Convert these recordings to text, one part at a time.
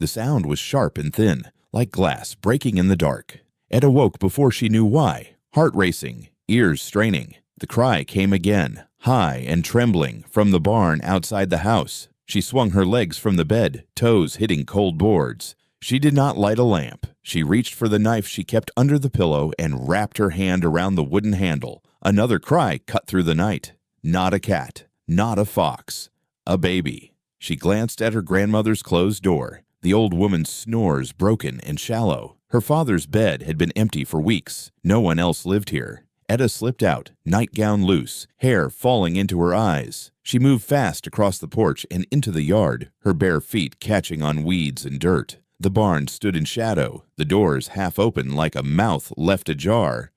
The sound was sharp and thin, like glass breaking in the dark. Ed awoke before she knew why, heart racing, ears straining. The cry came again, high and trembling, from the barn outside the house. She swung her legs from the bed, toes hitting cold boards. She did not light a lamp. She reached for the knife she kept under the pillow and wrapped her hand around the wooden handle. Another cry cut through the night. Not a cat, not a fox, a baby. She glanced at her grandmother's closed door. The old woman's snores broken and shallow. Her father's bed had been empty for weeks. No one else lived here. Etta slipped out, nightgown loose, hair falling into her eyes. She moved fast across the porch and into the yard, her bare feet catching on weeds and dirt. The barn stood in shadow, the doors half open like a mouth left ajar.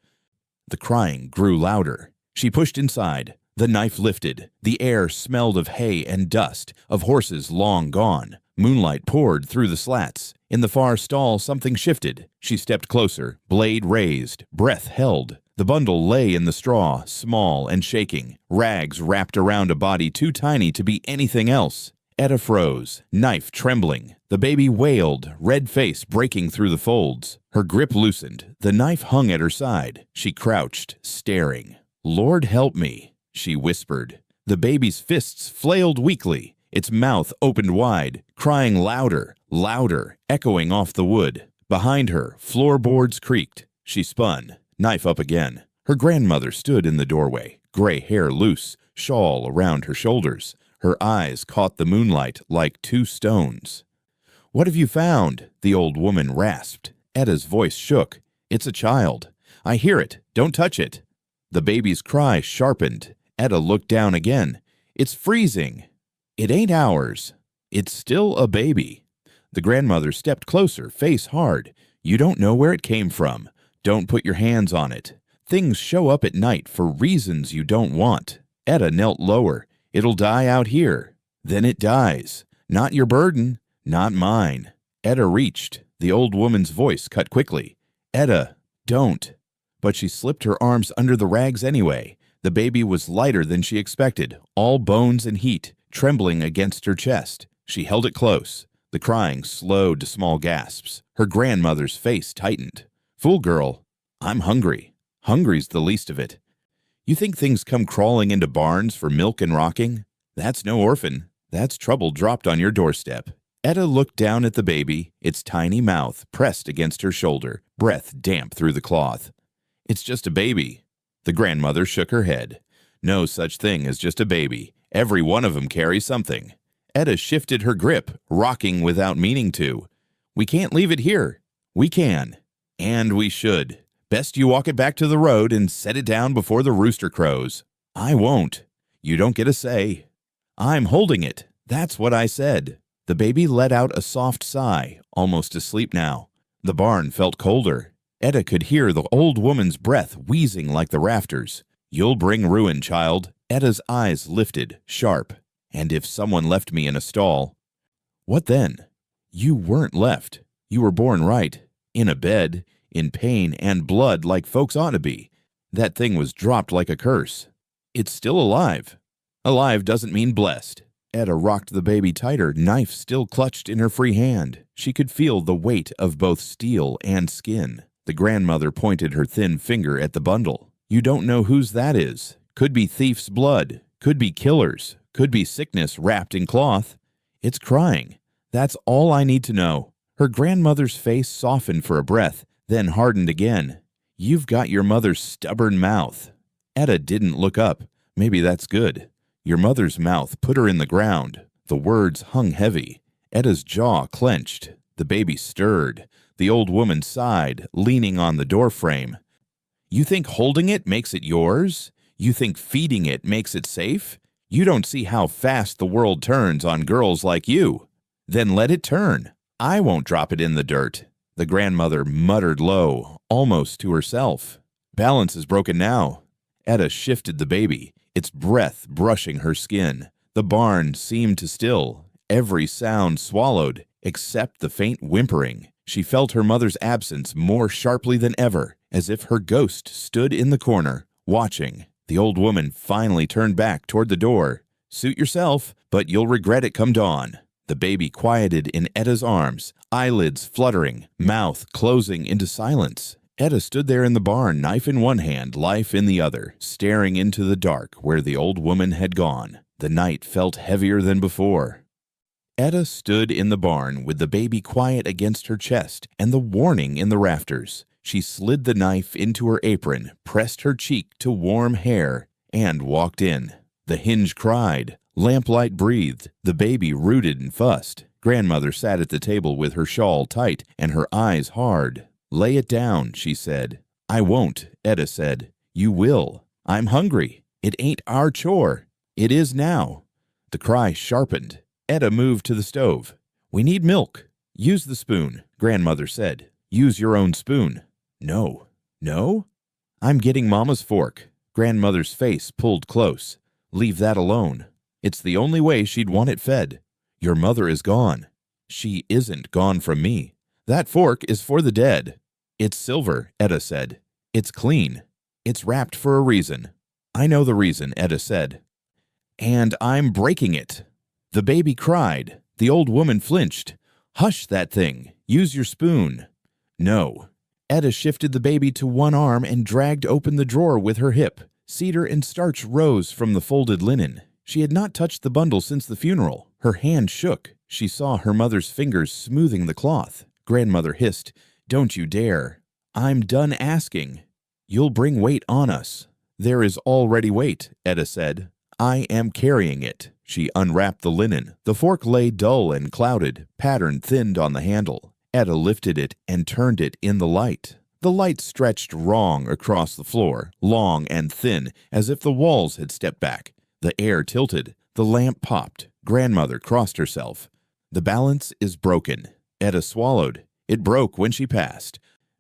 The crying grew louder. She pushed inside. The knife lifted. The air smelled of hay and dust, of horses long gone. Moonlight poured through the slats. In the far stall, something shifted. She stepped closer, blade raised, breath held. The bundle lay in the straw, small and shaking, rags wrapped around a body too tiny to be anything else. Etta froze, knife trembling. The baby wailed, red face breaking through the folds. Her grip loosened. The knife hung at her side. She crouched, staring. "Lord help me," she whispered. The baby's fists flailed weakly. Its mouth opened wide, crying louder, louder, echoing off the wood. Behind her, floorboards creaked. She spun, knife up again. Her grandmother stood in the doorway, gray hair loose, shawl around her shoulders. Her eyes caught the moonlight like two stones. "What have you found?" the old woman rasped. Etta's voice shook. "It's a child. I hear it. Don't touch it." The baby's cry sharpened. Etta looked down again. "It's freezing." "It ain't ours. It's still a baby." The grandmother stepped closer, face hard. "You don't know where it came from. Don't put your hands on it. Things show up at night for reasons you don't want." Etta knelt lower. "It'll die out here." "Then it dies. Not your burden. Not mine." Etta reached. The old woman's voice cut quickly. "Etta, don't." But she slipped her arms under the rags anyway. The baby was lighter than she expected, all bones and heat, trembling against her chest. She held it close. The crying slowed to small gasps. Her grandmother's face tightened. "Fool girl, I'm hungry. Hungry's the least of it. You think things come crawling into barns for milk and rocking? That's no orphan. That's trouble dropped on your doorstep." Etta looked down at the baby, its tiny mouth pressed against her shoulder, breath damp through the cloth. "It's just a baby." The grandmother shook her head. "No such thing as just a baby. Every one of them carries something." Etta shifted her grip, rocking without meaning to. "We can't leave it here." "We can. And we should. Best you walk it back to the road and set it down before the rooster crows." "I won't. You don't get a say." "I'm holding it. That's what I said." The baby let out a soft sigh, almost asleep now. The barn felt colder. Etta could hear the old woman's breath wheezing like the rafters. "You'll bring ruin, child." Etta's eyes lifted, sharp. "And if someone left me in a stall." "What then?" "You weren't left. You were born right. In a bed, in pain and blood like folks ought to be. That thing was dropped like a curse. It's still alive." "Alive doesn't mean blessed." Etta rocked the baby tighter, knife still clutched in her free hand. She could feel the weight of both steel and skin. The grandmother pointed her thin finger at the bundle. "You don't know whose that is. Could be thief's blood. Could be killers. Could be sickness wrapped in cloth. It's crying. That's all I need to know." Her grandmother's face softened for a breath, then hardened again. "You've got your mother's stubborn mouth." Etta didn't look up. Maybe that's good. Your mother's mouth put her in the ground. The words hung heavy. Etta's jaw clenched. The baby stirred. The old woman sighed, leaning on the doorframe. "You think holding it makes it yours? You think feeding it makes it safe? You don't see how fast the world turns on girls like you. Then let it turn. I won't drop it in the dirt." The grandmother muttered low, almost to herself. "Balance is broken now." Etta shifted the baby, its breath brushing her skin. The barn seemed to still, every sound swallowed, except the faint whimpering. She felt her mother's absence more sharply than ever, as if her ghost stood in the corner, watching. The old woman finally turned back toward the door. "Suit yourself, but you'll regret it come dawn." The baby quieted in Etta's arms, eyelids fluttering, mouth closing into silence. Etta stood there in the barn, knife in one hand, life in the other, staring into the dark where the old woman had gone. The night felt heavier than before. Etta stood in the barn with the baby quiet against her chest and the warning in the rafters. She slid the knife into her apron, pressed her cheek to warm hair, and walked in. The hinge cried. Lamplight breathed. The baby rooted and fussed. Grandmother sat at the table with her shawl tight and her eyes hard. "Lay it down," she said. "I won't," Etta said. "You will. I'm hungry. It ain't our chore." "It is now." The cry sharpened. Etta moved to the stove. "We need milk." "Use the spoon," Grandmother said. "Use your own spoon." "No." "No?" "I'm getting Mama's fork." Grandmother's face pulled close. "Leave that alone. It's the only way she'd want it fed. Your mother is gone." "She isn't gone from me. That fork is for the dead." "It's silver," Etta said. "It's clean. It's wrapped for a reason." "I know the reason," Etta said. "And I'm breaking it." The baby cried. The old woman flinched. "Hush that thing. Use your spoon." "No." Etta shifted the baby to one arm and dragged open the drawer with her hip. Cedar and starch rose from the folded linen. She had not touched the bundle since the funeral. Her hand shook. She saw her mother's fingers smoothing the cloth. Grandmother hissed, "Don't you dare." "I'm done asking." "You'll bring weight on us." "There is already weight," Etta said. "I am carrying it." She unwrapped the linen. The fork lay dull and clouded, pattern thinned on the handle. Etta lifted it and turned it in the light. The light stretched wrong across the floor, long and thin, as if the walls had stepped back. The air tilted. The lamp popped. Grandmother crossed herself. "The balance is broken." Etta swallowed. It broke when she passed.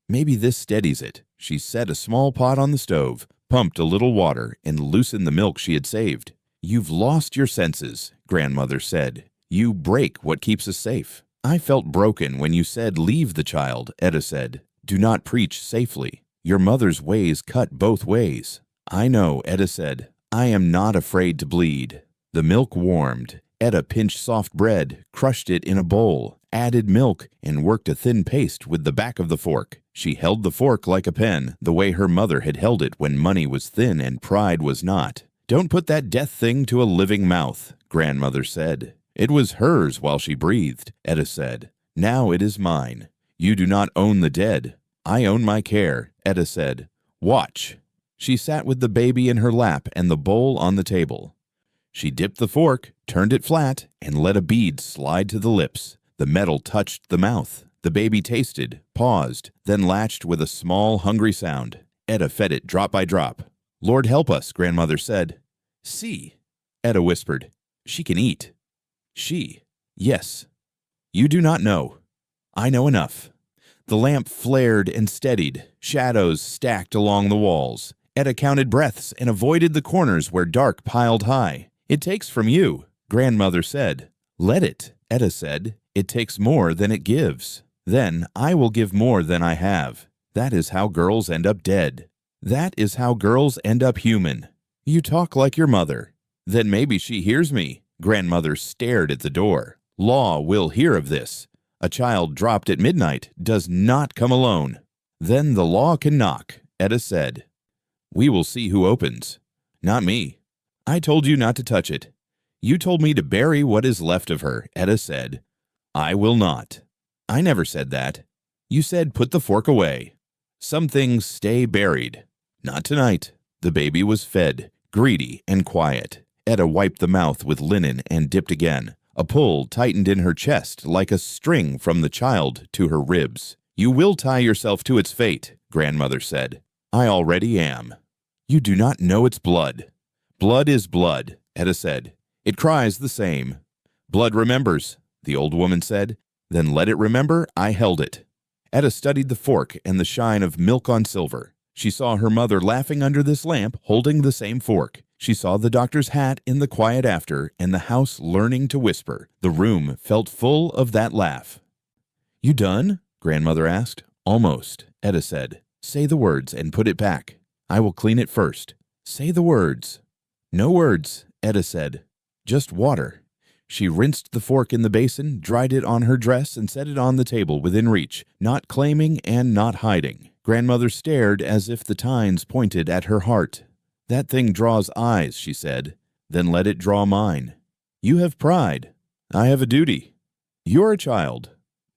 "Maybe this steadies it." She set a small pot on the stove, pumped a little water, and loosened the milk she had saved. "You've lost your senses," Grandmother said. "You break what keeps us safe." "I felt broken when you said leave the child," Etta said. "Do not preach safely. Your mother's ways cut both ways." "I know," Etta said. "I am not afraid to bleed." The milk warmed. Etta pinched soft bread, crushed it in a bowl, added milk, and worked a thin paste with the back of the fork. She held the fork like a pen, the way her mother had held it when money was thin and pride was not. "Don't put that death thing to a living mouth," Grandmother said. "It was hers while she breathed," Etta said. "Now it is mine. You do not own the dead. I own my care," Etta said. "Watch." She sat with the baby in her lap and the bowl on the table. She dipped the fork, turned it flat, and let a bead slide to the lips. The metal touched the mouth. The baby tasted, paused, then latched with a small, hungry sound. Etta fed it drop by drop. "Lord help us," Grandmother said. "See," Etta whispered. "She can eat." "She." "Yes." "You do not know." "I know enough." The lamp flared and steadied. Shadows stacked along the walls. Etta counted breaths and avoided the corners where dark piled high. "It takes from you," Grandmother said. "Let it," Etta said. "It takes more than it gives. Then I will give more than I have." That is how girls end up dead. That is how girls end up human. "You talk like your mother." "Then maybe she hears me." Grandmother stared at the door. "Law will hear of this. A child dropped at midnight does not come alone." "Then the law can knock," Etta said. "We will see who opens." "Not me." "I told you not to touch it." "You told me to bury what is left of her," Etta said. "I will not." "I never said that." "You said put the fork away." "Some things stay buried." "Not tonight." The baby was fed, greedy and quiet. Etta wiped the mouth with linen and dipped again. A pull tightened in her chest like a string from the child to her ribs. "You will tie yourself to its fate," Grandmother said. "I already am." "You do not know its blood." "Blood is blood," Etta said. "It cries the same." "Blood remembers," the old woman said. "Then let it remember I held it." Etta studied the fork and the shine of milk on silver. She saw her mother laughing under this lamp, holding the same fork. She saw the doctor's hat in the quiet after, and the house learning to whisper. The room felt full of that laugh. "You done?" Grandmother asked. "Almost," Etta said. "Say the words and put it back. I will clean it first." "Say the words." "No words," Etta said. "Just water." She rinsed the fork in the basin, dried it on her dress, and set it on the table within reach, not claiming and not hiding. Grandmother stared as if the tines pointed at her heart. "That thing draws eyes," she said. "Then let it draw mine. You have pride. I have a duty. You're a child.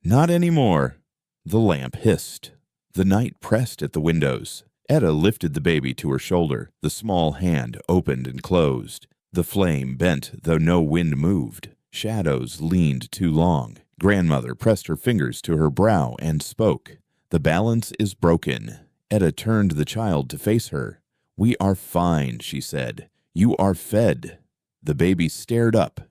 Not any more." The lamp hissed. The night pressed at the windows. Etta lifted the baby to her shoulder. The small hand opened and closed. The flame bent, though no wind moved. Shadows leaned too long. Grandmother pressed her fingers to her brow and spoke. "The balance is broken." Etta turned the child to face her. "We are fine," she said. "You are fed." The baby stared up,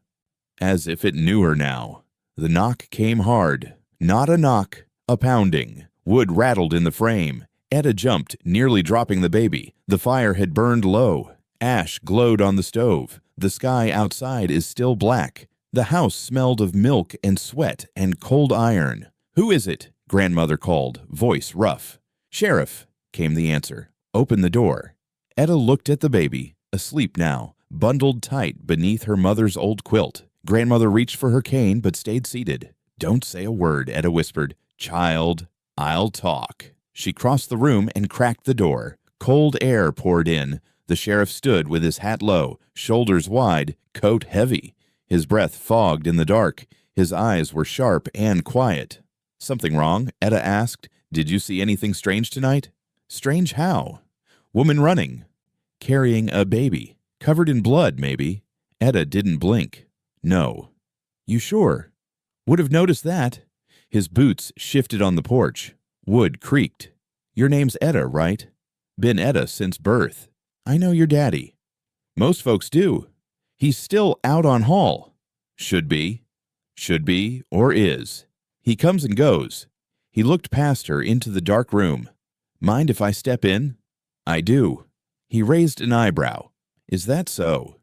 as if it knew her now. The knock came hard. Not a knock, a pounding. Wood rattled in the frame. Etta jumped, nearly dropping the baby. The fire had burned low. Ash glowed on the stove. The sky outside is still black. The house smelled of milk and sweat and cold iron. "Who is it?" Grandmother called, voice rough. "Sheriff," came the answer. "Open the door." Etta looked at the baby, asleep now, bundled tight beneath her mother's old quilt. Grandmother reached for her cane but stayed seated. "Don't say a word," Etta whispered. "Child, I'll talk." She crossed the room and cracked the door. Cold air poured in. The sheriff stood with his hat low, shoulders wide, coat heavy. His breath fogged in the dark. His eyes were sharp and quiet. "Something wrong?" Etta asked. "Did you see anything strange tonight?" "Strange how?" "Woman running. Carrying a baby. Covered in blood, maybe." Etta didn't blink. "No." "You sure?" "Would have noticed that." His boots shifted on the porch. Wood creaked. "Your name's Etta, right?" "Been Etta since birth." "I know your daddy." "Most folks do." "He's still out on haul." "Should be." "Should be, or is." "He comes and goes." He looked past her into the dark room. "Mind if I step in?" "I do." He raised an eyebrow. "Is that so?"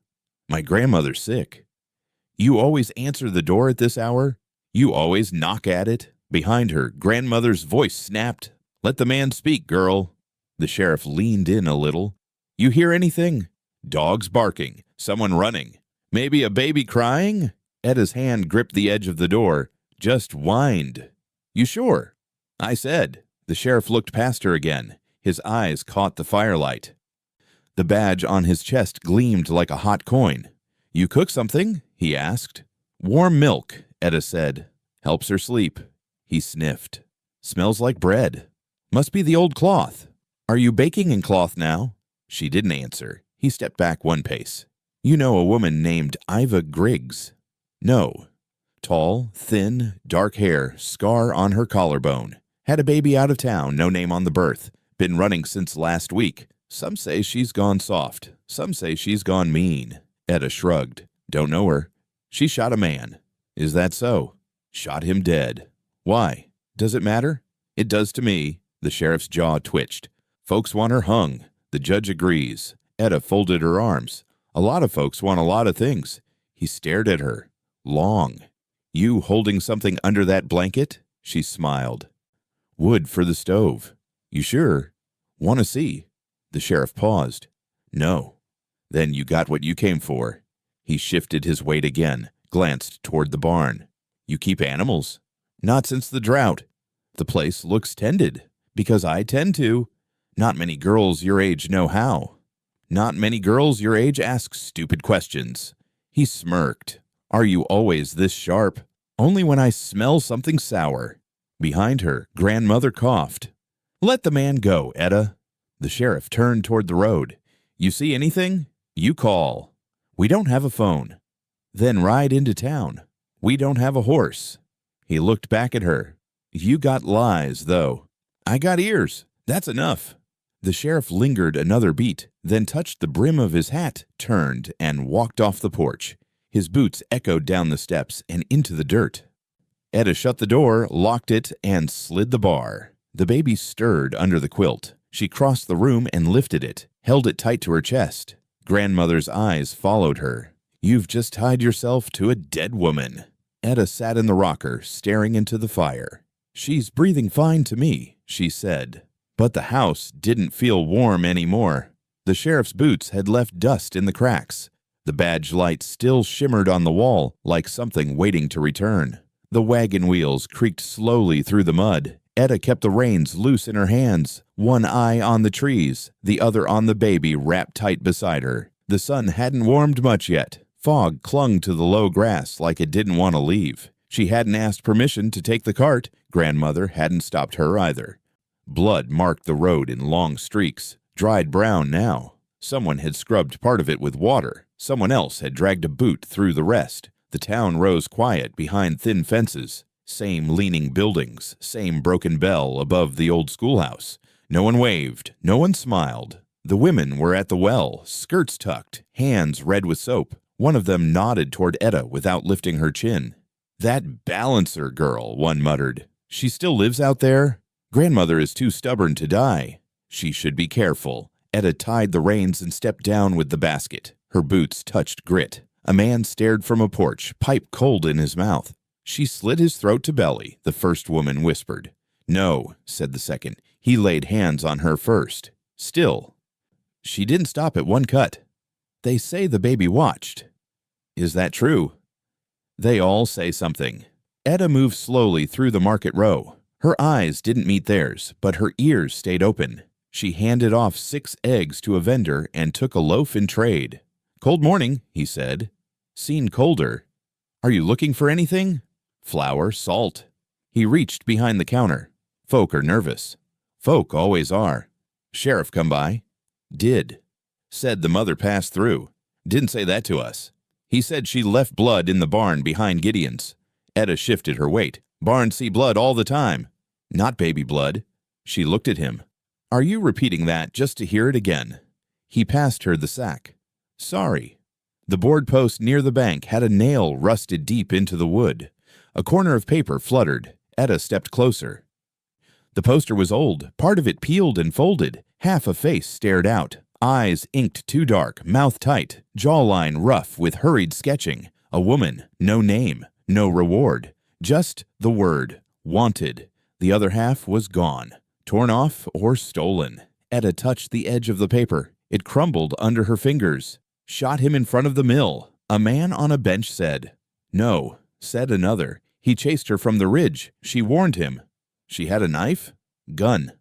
"My grandmother's sick." "You always answer the door at this hour?" "You always knock at it?" Behind her, grandmother's voice snapped. "Let the man speak, girl." The sheriff leaned in a little. "You hear anything?" "Dogs barking. Someone running. Maybe a baby crying?" Etta's hand gripped the edge of the door. "Just whined." "You sure?" "I said." The sheriff looked past her again. His eyes caught the firelight. The badge on his chest gleamed like a hot coin. "You cook something?" he asked. "Warm milk," Etta said. "Helps her sleep." He sniffed. "Smells like bread. Must be the old cloth." "Are you baking in cloth now?" She didn't answer. He stepped back one pace. "You know a woman named Iva Griggs?" "No." "Tall, thin, dark hair, scar on her collarbone. Had a baby out of town, no name on the birth. Been running since last week. Some say she's gone soft. Some say she's gone mean." Etta shrugged. "Don't know her." "She shot a man." "Is that so?" "Shot him dead." "Why? Does it matter?" "It does to me." The sheriff's jaw twitched. "Folks want her hung. The judge agrees." Etta folded her arms. "A lot of folks want a lot of things." He stared at her. Long. "You holding something under that blanket?" She smiled. "Wood for the stove." "You sure?" "Want to see." The sheriff paused. "No." "Then you got what you came for." He shifted his weight again, glanced toward the barn. "You keep animals?" "Not since the drought." "The place looks tended." "Because I tend to." "Not many girls your age know how." "Not many girls your age ask stupid questions." He smirked. "Are you always this sharp?" "Only when I smell something sour." Behind her, grandmother coughed. "Let the man go, Etta." The sheriff turned toward the road. "You see anything? You call." "We don't have a phone." "Then ride into town." "We don't have a horse." He looked back at her. "You got lies, though." "I got ears. That's enough." The sheriff lingered another beat, then touched the brim of his hat, turned, and walked off the porch. His boots echoed down the steps and into the dirt. Etta shut the door, locked it, and slid the bar. The baby stirred under the quilt. She crossed the room and lifted it, held it tight to her chest. Grandmother's eyes followed her. "You've just tied yourself to a dead woman." Etta sat in the rocker, staring into the fire. "She's breathing fine to me," she said. But the house didn't feel warm anymore. The sheriff's boots had left dust in the cracks. The badge light still shimmered on the wall like something waiting to return. The wagon wheels creaked slowly through the mud. Etta kept the reins loose in her hands, one eye on the trees, the other on the baby wrapped tight beside her. The sun hadn't warmed much yet. Fog clung to the low grass like it didn't want to leave. She hadn't asked permission to take the cart. Grandmother hadn't stopped her either. Blood marked the road in long streaks, dried brown now. Someone had scrubbed part of it with water. Someone else had dragged a boot through the rest. The town rose quiet behind thin fences. Same leaning buildings, same broken bell above the old schoolhouse. No one waved, no one smiled. The women were at the well, skirts tucked, hands red with soap. One of them nodded toward Etta without lifting her chin. "That balancer girl," one muttered. "She still lives out there? Grandmother is too stubborn to die. She should be careful." Etta tied the reins and stepped down with the basket. Her boots touched grit. A man stared from a porch, pipe cold in his mouth. "She slit his throat to belly," the first woman whispered. "No," said the second. "He laid hands on her first." "Still." "She didn't stop at one cut." "They say the baby watched." "Is that true?" "They all say something." Etta moved slowly through the market row. Her eyes didn't meet theirs, but her ears stayed open. She handed off 6 eggs to a vendor and took a loaf in trade. "Cold morning," he said. "Seen colder. Are you looking for anything?" "Flour, salt." He reached behind the counter. "Folk are nervous." "Folk always are." "Sheriff come by?" "Did." "Said the mother passed through." "Didn't say that to us." "He said she left blood in the barn behind Gideon's." Etta shifted her weight. "Barns see blood all the time." "Not baby blood." She looked at him. "Are you repeating that just to hear it again?" He passed her the sack. "Sorry." The board post near the bank had a nail rusted deep into the wood. A corner of paper fluttered. Etta stepped closer. The poster was old, part of it peeled and folded. Half a face stared out, eyes inked too dark, mouth tight, jawline rough with hurried sketching. A woman, no name, no reward, just the word, wanted. The other half was gone, torn off or stolen. Etta touched the edge of the paper. It crumbled under her fingers. "Shot him in front of the mill," a man on a bench said. "No," said another. "He chased her from the ridge. She warned him." "She had a knife?" "Gun."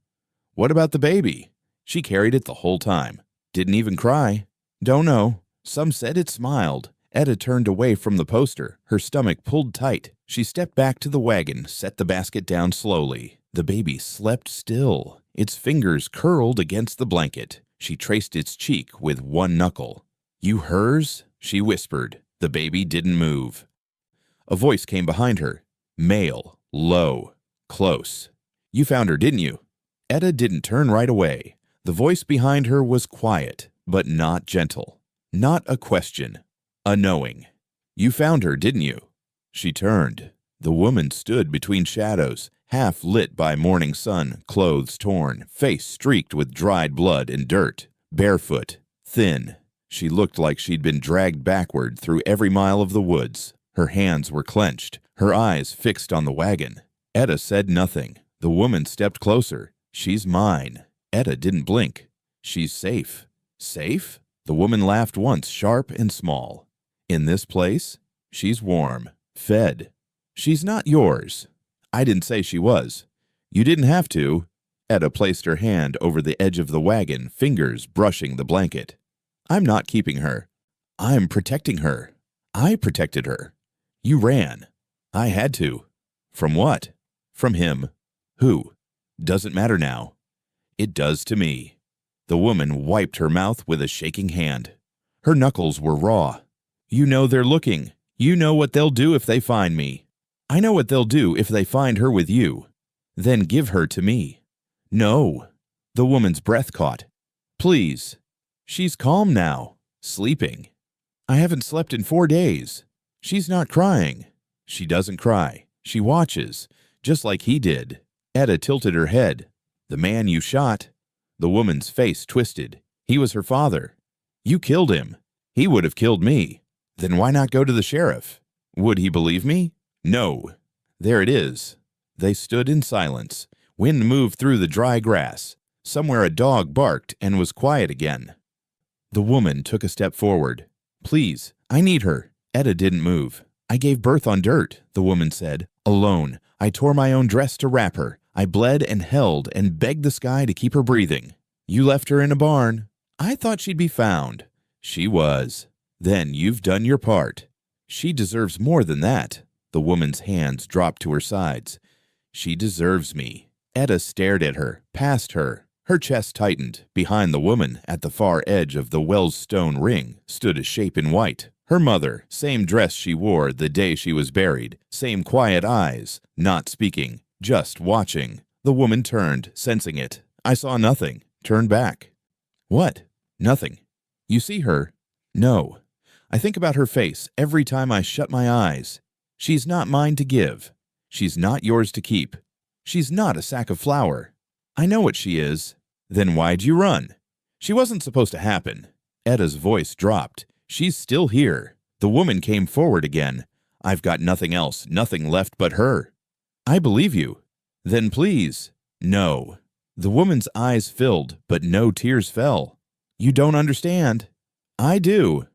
"What about the baby?" "She carried it the whole time. Didn't even cry." "Don't know. Some said it smiled." Etta turned away from the poster, her stomach pulled tight. She stepped back to the wagon, set the basket down slowly. The baby slept still. Its fingers curled against the blanket. She traced its cheek with one knuckle. "You hers?" she whispered. The baby didn't move. A voice came behind her. Male, low, close. "You found her, didn't you?" Etta didn't turn right away. The voice behind her was quiet, but not gentle. Not a question. A knowing. "You found her, didn't you?" She turned. The woman stood between shadows, half lit by morning sun, clothes torn, face streaked with dried blood and dirt, barefoot, thin. She looked like she'd been dragged backward through every mile of the woods. Her hands were clenched, her eyes fixed on the wagon. Etta said nothing. The woman stepped closer. "She's mine." Etta didn't blink. "She's safe." "Safe?" The woman laughed once, sharp and small. "In this place? She's warm, fed. She's not yours." "I didn't say she was." "You didn't have to." Etta placed her hand over the edge of the wagon, fingers brushing the blanket. "I'm not keeping her. I'm protecting her. I protected her. You ran." "I had to." "From what?" "From him." "Who?" "Doesn't matter now." "It does to me." The woman wiped her mouth with a shaking hand. Her knuckles were raw. "You know they're looking. You know what they'll do if they find me." "I know what they'll do if they find her with you." "Then give her to me." "No." The woman's breath caught. "Please." "She's calm now. Sleeping." "I haven't slept in 4 days." "She's not crying." "She doesn't cry. She watches, just like he did." Etta tilted her head. "The man you shot." The woman's face twisted. "He was her father." "You killed him." "He would have killed me." "Then why not go to the sheriff?" "Would he believe me?" "No." "There it is." They stood in silence. Wind moved through the dry grass. Somewhere a dog barked and was quiet again. The woman took a step forward. Please, I need her. Etta didn't move. I gave birth on dirt, the woman said. Alone. I tore my own dress to wrap her. I bled and held and begged the sky to keep her breathing. You left her in a barn. I thought she'd be found. She was. Then you've done your part. She deserves more than that. The woman's hands dropped to her sides. She deserves me. Etta stared at her, past her. Her chest tightened. Behind the woman, at the far edge of the Wells stone ring, stood a shape in white. Her mother, same dress she wore the day she was buried, same quiet eyes, not speaking, just watching. The woman turned, sensing it. I saw nothing. Turned back. What? Nothing. You see her? No. I think about her face every time I shut my eyes. She's not mine to give. She's not yours to keep. She's not a sack of flour. I know what she is. Then why'd you run? She wasn't supposed to happen. Etta's voice dropped. She's still here. The woman came forward again. I've got nothing else, nothing left but her. I believe you. Then please. No. The woman's eyes filled, but no tears fell. You don't understand. I do.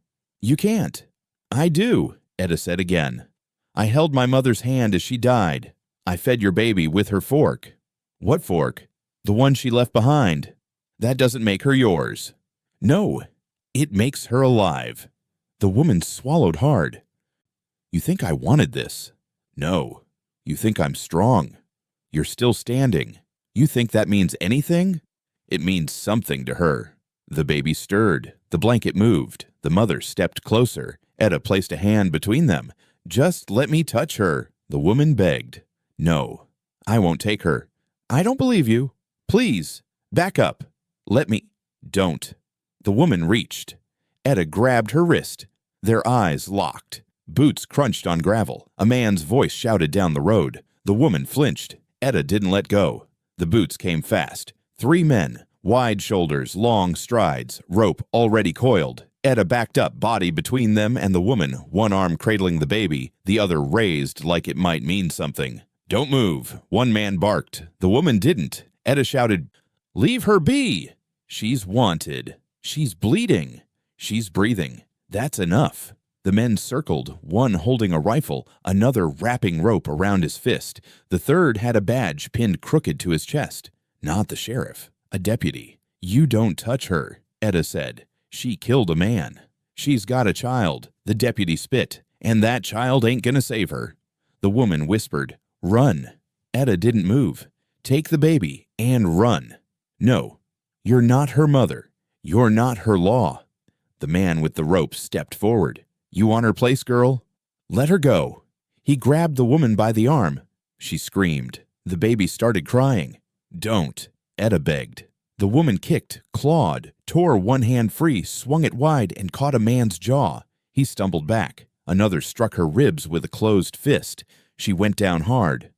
You can't. I do, Etta said again. I held my mother's hand as she died. I fed your baby with her fork. What fork? The one she left behind. That doesn't make her yours. No, it makes her alive. The woman swallowed hard. You think I wanted this? No. You think I'm strong. You're still standing. You think that means anything? It means something to her. The baby stirred. The blanket moved. The mother stepped closer. Etta placed a hand between them. Just let me touch her, the woman begged. No, I won't take her. I don't believe you. Please, back up. Let me. Don't. The woman reached. Etta grabbed her wrist. Their eyes locked. Boots crunched on gravel. A man's voice shouted down the road. The woman flinched. Etta didn't let go. The boots came fast. 3 men, wide shoulders, long strides, rope already coiled. Etta backed up, body between them and the woman, one arm cradling the baby, the other raised like it might mean something. Don't move. One man barked. The woman didn't. Etta shouted, Leave her be. She's wanted. She's bleeding. She's breathing. That's enough. The men circled, one holding a rifle, another wrapping rope around his fist. The third had a badge pinned crooked to his chest. Not the sheriff, a deputy. You don't touch her, Etta said. She killed a man. She's got a child, the deputy spit, and that child ain't gonna save her. The woman whispered, Run. Etta didn't move. Take the baby and run. No, you're not her mother. You're not her law. The man with the rope stepped forward. You want her place, girl? Let her go. He grabbed the woman by the arm. She screamed. The baby started crying. Don't, Etta begged. The woman kicked, clawed, tore one hand free, swung it wide, and caught a man's jaw. He stumbled back. Another struck her ribs with a closed fist. She went down hard.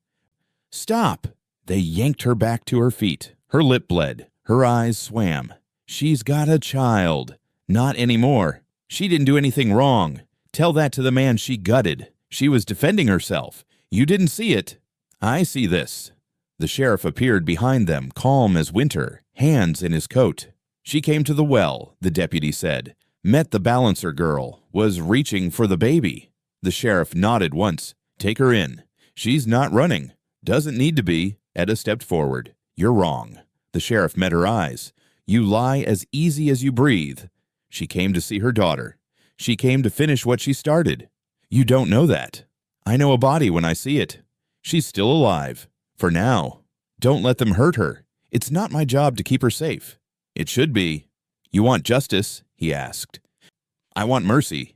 Stop! They yanked her back to her feet. Her lip bled. Her eyes swam. She's got a child. Not anymore. She didn't do anything wrong. Tell that to the man she gutted. She was defending herself. You didn't see it. I see this. The sheriff appeared behind them, calm as winter, hands in his coat. She came to the well, the deputy said. Met the balancer girl. Was reaching for the baby. The sheriff nodded once. Take her in. She's not running. Doesn't need to be. Etta stepped forward. You're wrong. The sheriff met her eyes. You lie as easy as you breathe. She came to see her daughter. She came to finish what she started. You don't know that. I know a body when I see it. She's still alive. For now. Don't let them hurt her. It's not my job to keep her safe. It should be. You want justice? He asked. I want mercy.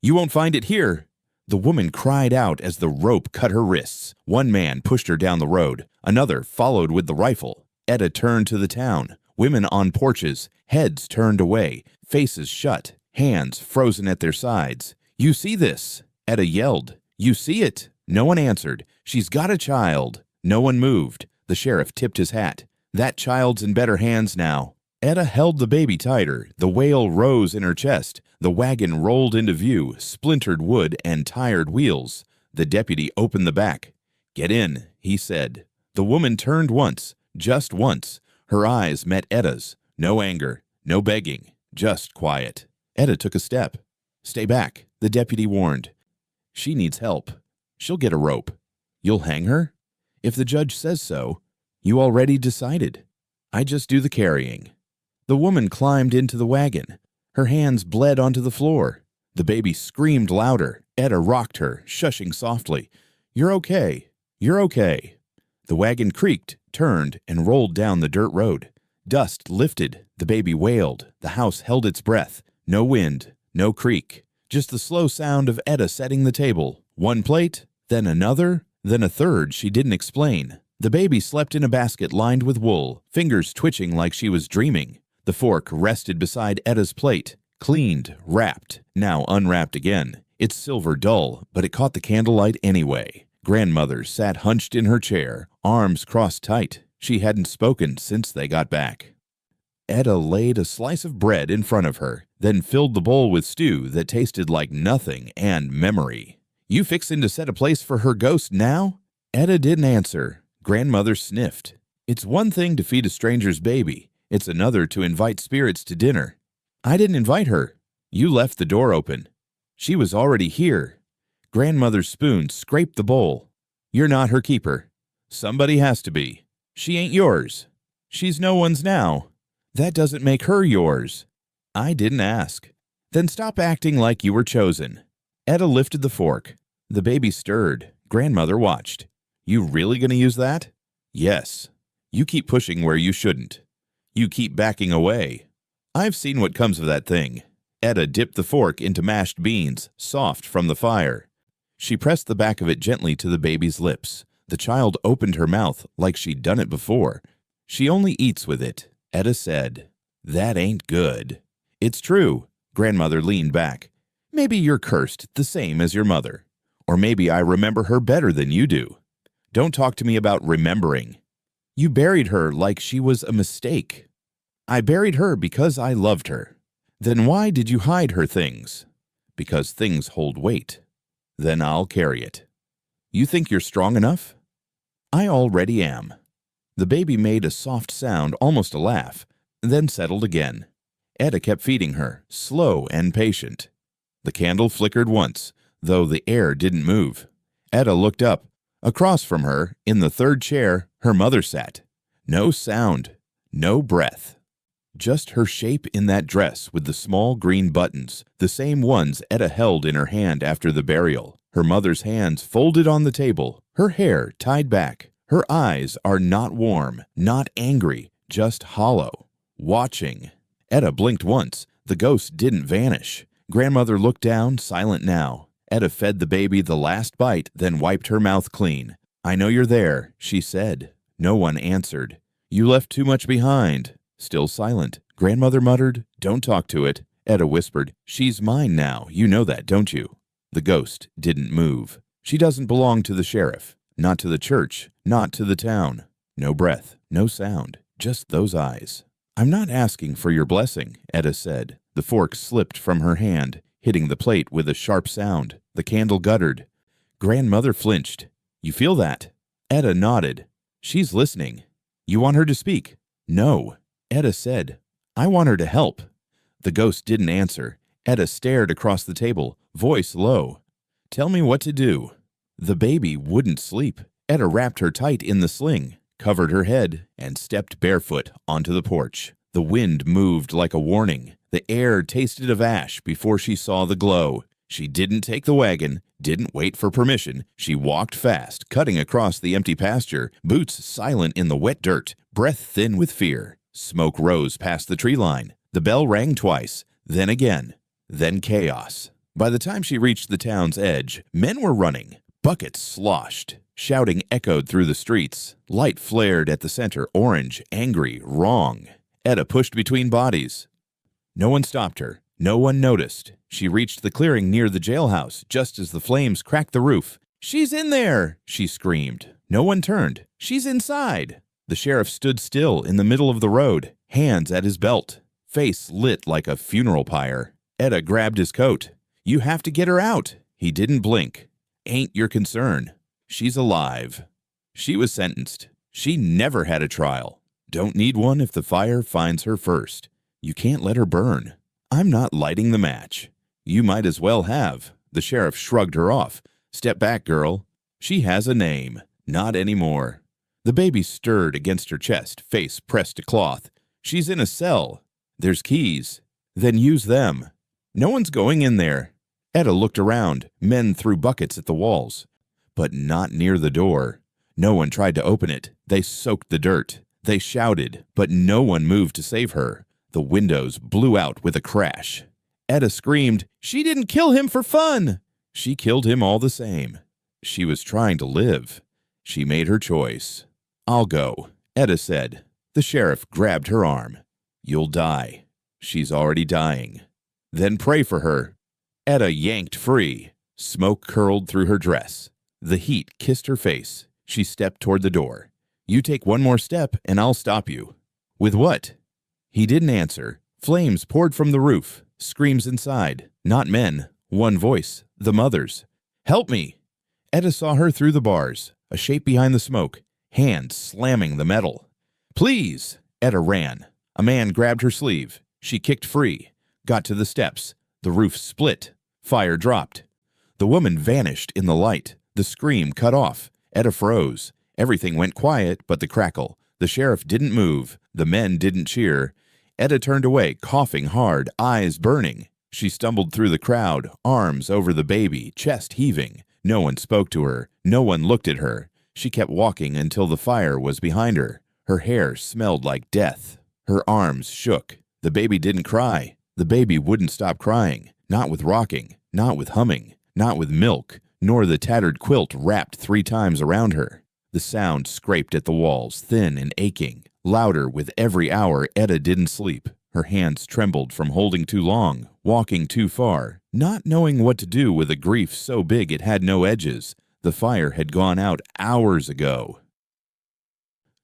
You won't find it here. The woman cried out as the rope cut her wrists. One man pushed her down the road. Another followed with the rifle. Etta turned to the town. Women on porches, heads turned away, faces shut, hands frozen at their sides. You see this? Etta yelled. You see it? No one answered. She's got a child. No one moved. The sheriff tipped his hat. That child's in better hands now. Etta held the baby tighter. The wail rose in her chest. The wagon rolled into view, splintered wood and tired wheels. The deputy opened the back. Get in, he said. The woman turned once, just once. Her eyes met Etta's. No anger, no begging, just quiet. Etta took a step. Stay back, the deputy warned. She needs help. She'll get a rope. You'll hang her? If the judge says so. You already decided. I just do the carrying. The woman climbed into the wagon. Her hands bled onto the floor. The baby screamed louder. Etta rocked her, shushing softly. You're okay. You're okay. The wagon creaked, turned, and rolled down the dirt road. Dust lifted. The baby wailed. The house held its breath. No wind, no creak. Just the slow sound of Etta setting the table. One plate, then another, then a third she didn't explain. The baby slept in a basket lined with wool, fingers twitching like she was dreaming. The fork rested beside Etta's plate, cleaned, wrapped, now unwrapped again. Its silver dull, but it caught the candlelight anyway. Grandmother sat hunched in her chair, arms crossed tight. She hadn't spoken since they got back. Etta laid a slice of bread in front of her, then filled the bowl with stew that tasted like nothing and memory. You fixin' to set a place for her ghost now? Etta didn't answer. Grandmother sniffed. It's one thing to feed a stranger's baby. It's another to invite spirits to dinner. I didn't invite her. You left the door open. She was already here. Grandmother's spoon scraped the bowl. You're not her keeper. Somebody has to be. She ain't yours. She's no one's now. That doesn't make her yours. I didn't ask. Then stop acting like you were chosen. Etta lifted the fork. The baby stirred. Grandmother watched. You really gonna use that? Yes. You keep pushing where you shouldn't. You keep backing away. I've seen what comes of that thing. Etta dipped the fork into mashed beans, soft from the fire. She pressed the back of it gently to the baby's lips. The child opened her mouth like she'd done it before. She only eats with it. Etta said, That ain't good. It's true. Grandmother leaned back. Maybe you're cursed the same as your mother. Or maybe I remember her better than you do. Don't talk to me about remembering. You buried her like she was a mistake. I buried her because I loved her. Then why did you hide her things? Because things hold weight. Then I'll carry it. You think you're strong enough? I already am. The baby made a soft sound, almost a laugh, then settled again. Etta kept feeding her, slow and patient. The candle flickered once, though the air didn't move. Etta looked up. Across from her, in the third chair, her mother sat. No sound, no breath. Just her shape in that dress with the small green buttons, the same ones Etta held in her hand after the burial. Her mother's hands folded on the table, her hair tied back. Her eyes are not warm, not angry, just hollow, watching. Etta blinked once. The ghost didn't vanish. Grandmother looked down, silent now. Etta fed the baby the last bite, then wiped her mouth clean. I know you're there, she said. No one answered. You left too much behind. Still silent. Grandmother muttered, Don't talk to it. Etta whispered, She's mine now. You know that, don't you? The ghost didn't move. She doesn't belong to the sheriff. Not to the church, not to the town. No breath, no sound, just those eyes. I'm not asking for your blessing, Etta said. The fork slipped from her hand, hitting the plate with a sharp sound. The candle guttered. Grandmother flinched. You feel that? Etta nodded. She's listening. You want her to speak? No. Etta said, I want her to help. The ghost didn't answer. Etta stared across the table, voice low. Tell me what to do. The baby wouldn't sleep. Etta wrapped her tight in the sling, covered her head, and stepped barefoot onto the porch. The wind moved like a warning. The air tasted of ash before she saw the glow. She didn't take the wagon, didn't wait for permission. She walked fast, cutting across the empty pasture, boots silent in the wet dirt, breath thin with fear. Smoke rose past the tree line. The bell rang twice, then again, then chaos. By the time she reached the town's edge, men were running. Buckets sloshed. Shouting echoed through the streets. Light flared at the center, orange, angry, wrong. Etta pushed between bodies. No one stopped her. No one noticed. She reached the clearing near the jailhouse just as the flames cracked the roof. She's in there, she screamed. No one turned. She's inside. The sheriff stood still in the middle of the road, hands at his belt, face lit like a funeral pyre. Etta grabbed his coat. You have to get her out. He didn't blink. Ain't your concern. She's alive. She was sentenced. She never had a trial. Don't need one if the fire finds her first. You can't let her burn. I'm not lighting the match. You might as well have. The sheriff shrugged her off. Step back, girl. She has a name. Not anymore. The baby stirred against her chest, face pressed to cloth. She's in a cell. There's keys. Then use them. No one's going in there. Etta looked around. Men threw buckets at the walls. But not near the door. No one tried to open it. They soaked the dirt. They shouted, but no one moved to save her. The windows blew out with a crash. Etta screamed, "She didn't kill him for fun!" She killed him all the same. She was trying to live. She made her choice. "I'll go," Etta said. The sheriff grabbed her arm. "You'll die. She's already dying. Then pray for her." Etta yanked free. Smoke curled through her dress. The heat kissed her face. She stepped toward the door. "You take one more step and I'll stop you." "With what?" He didn't answer. Flames poured from the roof. Screams inside. Not men. One voice. The mother's. "Help me!" Etta saw her through the bars. A shape behind the smoke. Hands slamming the metal. "Please!" Etta ran. A man grabbed her sleeve. She kicked free. Got to the steps. The roof split. Fire dropped. The woman vanished in the light. The scream cut off. Etta froze. Everything went quiet but the crackle. The sheriff didn't move. The men didn't cheer. Etta turned away, coughing hard, eyes burning. She stumbled through the crowd, arms over the baby, chest heaving. No one spoke to her. No one looked at her. She kept walking until the fire was behind her. Her hair smelled like death. Her arms shook. The baby didn't cry. The baby wouldn't stop crying. Not with rocking. Not with humming. Not with milk. Nor the tattered quilt wrapped 3 times around her. The sound scraped at the walls, thin and aching. Louder with every hour Etta didn't sleep. Her hands trembled from holding too long, walking too far, not knowing what to do with a grief so big it had no edges. The fire had gone out hours ago.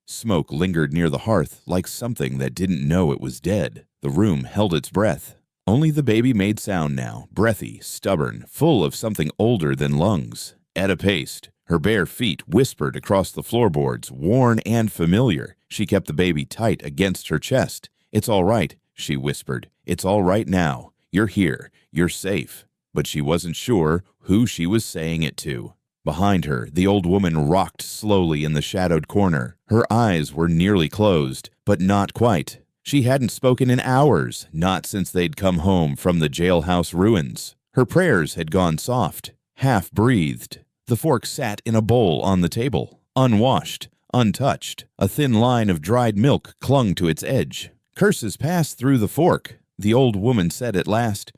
Smoke lingered near the hearth like something that didn't know it was dead. The room held its breath. Only the baby made sound now, breathy, stubborn, full of something older than lungs. Etta paced. Her bare feet whispered across the floorboards, worn and familiar. She kept the baby tight against her chest. "It's all right," she whispered. "It's all right now. You're here. You're safe." But she wasn't sure who she was saying it to. Behind her, the old woman rocked slowly in the shadowed corner. Her eyes were nearly closed, but not quite. She hadn't spoken in hours, not since they'd come home from the jailhouse ruins. Her prayers had gone soft, half-breathed. The fork sat in a bowl on the table, unwashed, untouched. A thin line of dried milk clung to its edge. "Curses passed through the fork," the old woman said at last,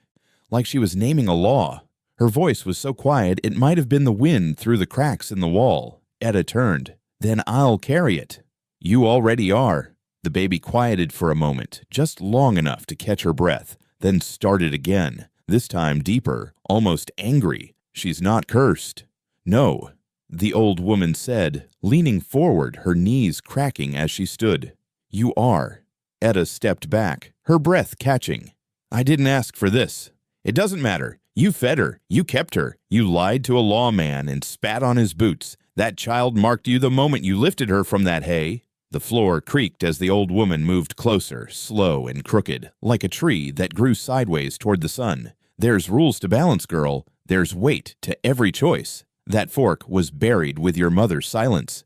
like she was naming a law. Her voice was so quiet it might have been the wind through the cracks in the wall. Etta turned. "Then I'll carry it." "You already are." The baby quieted for a moment, just long enough to catch her breath, then started again, this time deeper, almost angry. "She's not cursed." "No," the old woman said, leaning forward, her knees cracking as she stood. "You are." Etta stepped back, her breath catching. "I didn't ask for this." "It doesn't matter. You fed her. You kept her. You lied to a lawman and spat on his boots. That child marked you the moment you lifted her from that hay." The floor creaked as the old woman moved closer, slow and crooked, like a tree that grew sideways toward the sun. "There's rules to balance, girl. There's weight to every choice. That fork was buried with your mother's silence.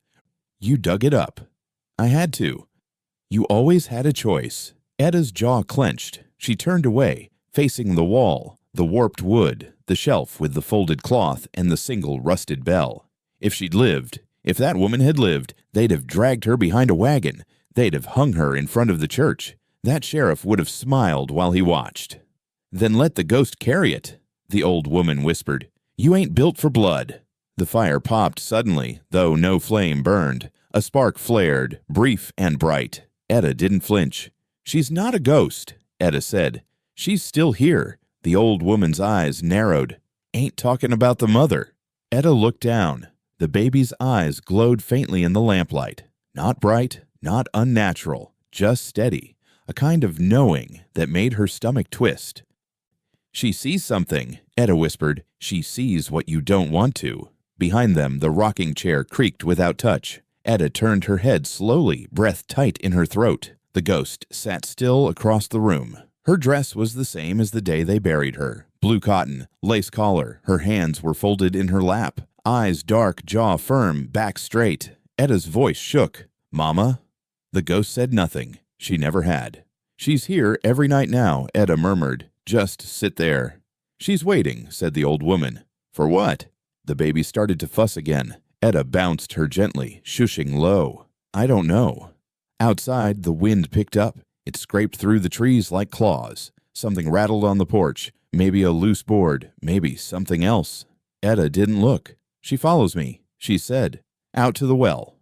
You dug it up." "I had to." "You always had a choice." Etta's jaw clenched. She turned away, facing the wall, the warped wood, the shelf with the folded cloth and the single rusted bell. If she'd lived, if that woman had lived, they'd have dragged her behind a wagon. They'd have hung her in front of the church. That sheriff would have smiled while he watched. "Then let the ghost carry it," the old woman whispered. "You ain't built for blood." The fire popped suddenly, though no flame burned. A spark flared, brief and bright. Etta didn't flinch. "She's not a ghost," Etta said. "She's still here." The old woman's eyes narrowed. "Ain't talking about the mother." Etta looked down. The baby's eyes glowed faintly in the lamplight. Not bright, not unnatural, just steady. A kind of knowing that made her stomach twist. "She sees something," Etta whispered. "She sees what you don't want to." Behind them, the rocking chair creaked without touch. Etta turned her head slowly, breath tight in her throat. The ghost sat still across the room. Her dress was the same as the day they buried her, Blue cotton, lace collar, her hands were folded in her lap. Eyes dark, jaw firm, back straight. Etta's voice shook. "Mama?" The ghost said nothing. She never had. "She's here every night now," Etta murmured. "Just sit there." "She's waiting," said the old woman. "For what?" The baby started to fuss again. Etta bounced her gently, shushing low. "I don't know." Outside, the wind picked up. It scraped through the trees like claws. Something rattled on the porch. Maybe a loose board. Maybe something else. Etta didn't look. "She follows me," she said. "Out to the well."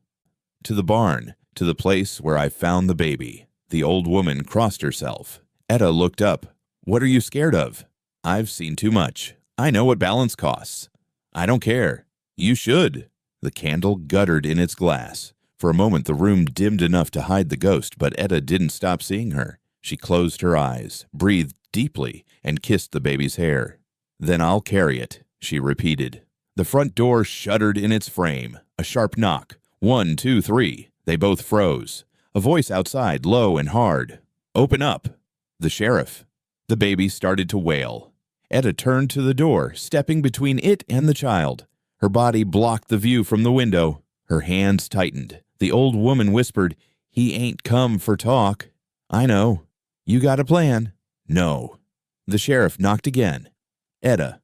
"To the barn. To the place where I found the baby." The old woman crossed herself. Etta looked up. "What are you scared of?" "I've seen too much. I know what balance costs." "I don't care." "You should." The candle guttered in its glass. For a moment the room dimmed enough to hide the ghost, but Etta didn't stop seeing her. She closed her eyes, breathed deeply, and kissed the baby's hair. "Then I'll carry it," she repeated. The front door shuddered in its frame. A sharp knock. 1, 2, 3. They both froze. A voice outside, low and hard. "Open up." The sheriff. The baby started to wail. Etta turned to the door, stepping between it and the child. Her body blocked the view from the window. Her hands tightened. The old woman whispered, "He ain't come for talk." "I know." "You got a plan?" "No." The sheriff knocked again. "Etta."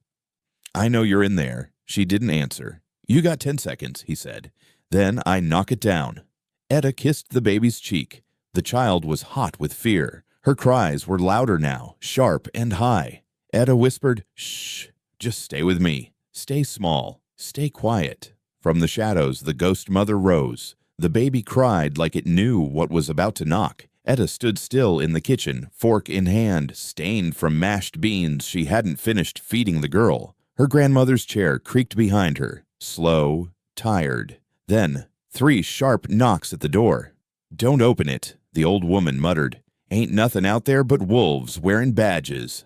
"I know you're in there." She didn't answer. "You got 10 seconds, he said. "Then I knock it down." Etta kissed the baby's cheek. The child was hot with fear. Her cries were louder now, sharp and high. Etta whispered, "Shh, just stay with me. Stay small. Stay quiet." From the shadows, the ghost mother rose. The baby cried like it knew what was about to knock. Etta stood still in the kitchen, fork in hand, stained from mashed beans she hadn't finished feeding the girl. Her grandmother's chair creaked behind her, slow, tired. Then 3 sharp knocks at the door. "Don't open it," the old woman muttered. "Ain't nothing out there but wolves wearing badges."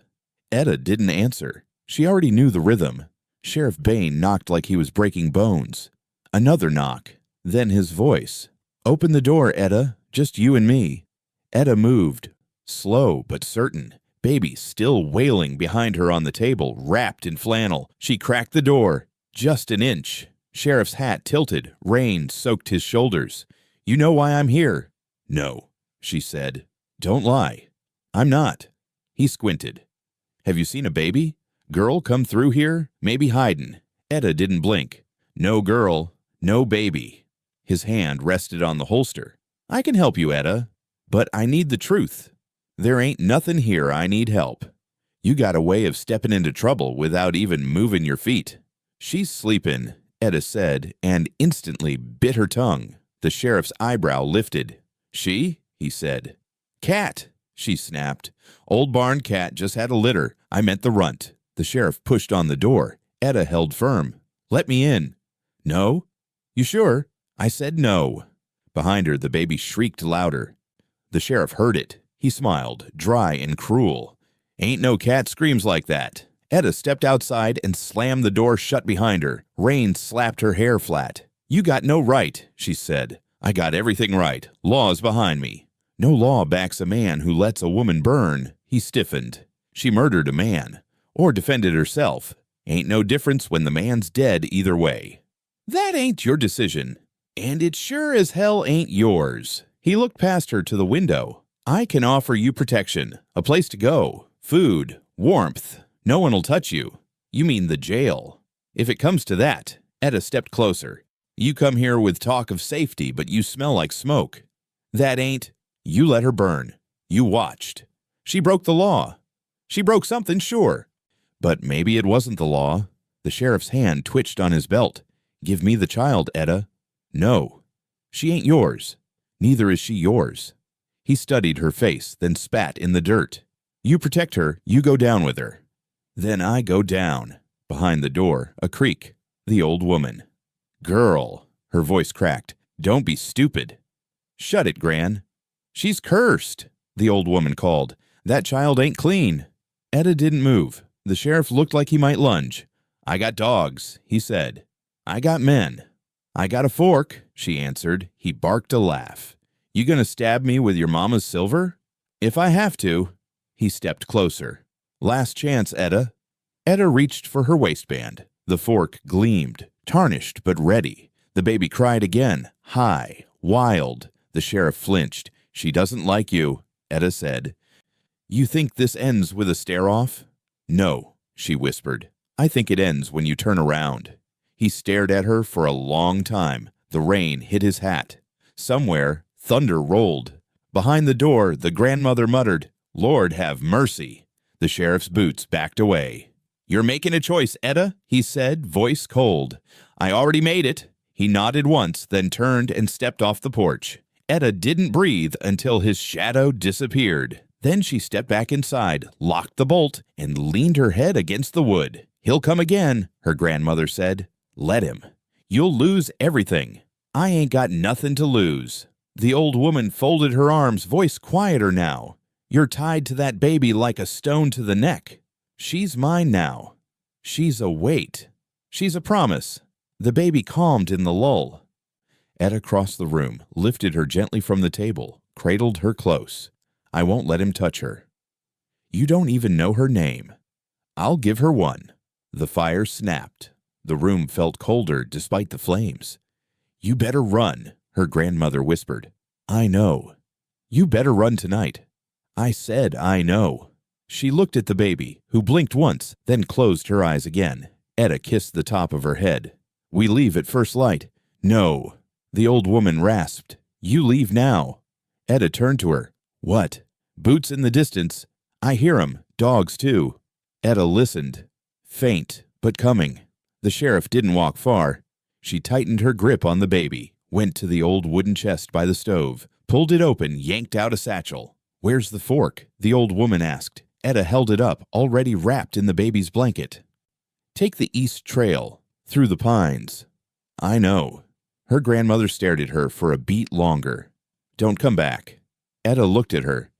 Etta didn't answer. She already knew the rhythm. Sheriff Bain knocked like he was breaking bones. Another knock. Then his voice. "Open the door, Etta. Just you and me." Etta moved. Slow but certain. Baby still wailing behind her on the table, wrapped in flannel. She cracked the door. Just an inch. Sheriff's hat tilted. Rain soaked his shoulders. "You know why I'm here?" "No," she said. "Don't lie." "I'm not." He squinted. "Have you seen a baby? Girl come through here? Maybe hidin'." Etta didn't blink. "No girl. No baby." His hand rested on the holster. "I can help you, Etta. But I need the truth. There ain't nothing here I need help. You got a way of steppin' into trouble without even movin' your feet." "She's sleepin'," Etta said, and instantly bit her tongue. The sheriff's eyebrow lifted. "She?" he said. "Cat," she snapped. "Old barn cat just had a litter. I meant the runt." The sheriff pushed on the door. Etta held firm. "Let me in." "No." "You sure?" "I said no." Behind her, the baby shrieked louder. The sheriff heard it. He smiled, dry and cruel. "Ain't no cat screams like that." Etta stepped outside and slammed the door shut behind her. Rain slapped her hair flat. "You got no right," she said. "I got everything right. Law's behind me." "No law backs a man who lets a woman burn." He stiffened. "She murdered a man. Or defended herself. Ain't no difference when the man's dead either way." "That ain't your decision. And it sure as hell ain't yours." He looked past her to the window. "I can offer you protection, a place to go, food, warmth. No one'll touch you." "You mean the jail." "If it comes to that." Etta stepped closer. "You come here with talk of safety, but you smell like smoke." "That ain't—" "You let her burn. You watched. She broke the law." "She broke something, sure." "But maybe it wasn't the law." The sheriff's hand twitched on his belt. "Give me the child, Etta." "No." "She ain't yours." "Neither is she yours." He studied her face, then spat in the dirt. "You protect her, you go down with her." "Then I go down." Behind the door, a creak. The old woman. "Girl," her voice cracked. "Don't be stupid." "Shut it, Gran." "She's cursed," the old woman called. "That child ain't clean." Etta didn't move. The sheriff looked like he might lunge. "I got dogs," he said. "I got men." "I got a fork," she answered. He barked a laugh. "You gonna stab me with your mama's silver?" "If I have to." He stepped closer. "Last chance, Etta." Etta reached for her waistband. The fork gleamed, tarnished but ready. The baby cried again, high, wild. The sheriff flinched. "She doesn't like you," Etta said. "You think this ends with a stare-off?" "No," she whispered. "I think it ends when you turn around." He stared at her for a long time. The rain hit his hat. Somewhere, thunder rolled. Behind the door, the grandmother muttered, "Lord have mercy." The sheriff's boots backed away. "You're making a choice, Etta," he said, voice cold. "I already made it." He nodded once, then turned and stepped off the porch. Etta didn't breathe until his shadow disappeared. Then she stepped back inside, locked the bolt, and leaned her head against the wood. "He'll come again," her grandmother said. "Let him. You'll lose everything." "I ain't got nothing to lose." The old woman folded her arms, voice quieter now. "You're tied to that baby like a stone to the neck. She's mine now. She's a weight. She's a promise." The baby calmed in the lull. Etta crossed the room, lifted her gently from the table, cradled her close. "I won't let him touch her. You don't even know her name. I'll give her one." The fire snapped. The room felt colder despite the flames. "You better run," her grandmother whispered. "I know. You better run tonight." "I said I know." She looked at the baby, who blinked once, then closed her eyes again. Etta kissed the top of her head. "We leave at first light." "No." The old woman rasped. "You leave now." Etta turned to her. "What?" "Boots in the distance. I hear 'em. Dogs, too." Etta listened. Faint, but coming. The sheriff didn't walk far. She tightened her grip on the baby, went to the old wooden chest by the stove, pulled it open, yanked out a satchel. "Where's the fork?" the old woman asked. Etta held it up, already wrapped in the baby's blanket. "Take the east trail, through the pines." "I know." Her grandmother stared at her for a beat longer. "Don't come back." Etta looked at her.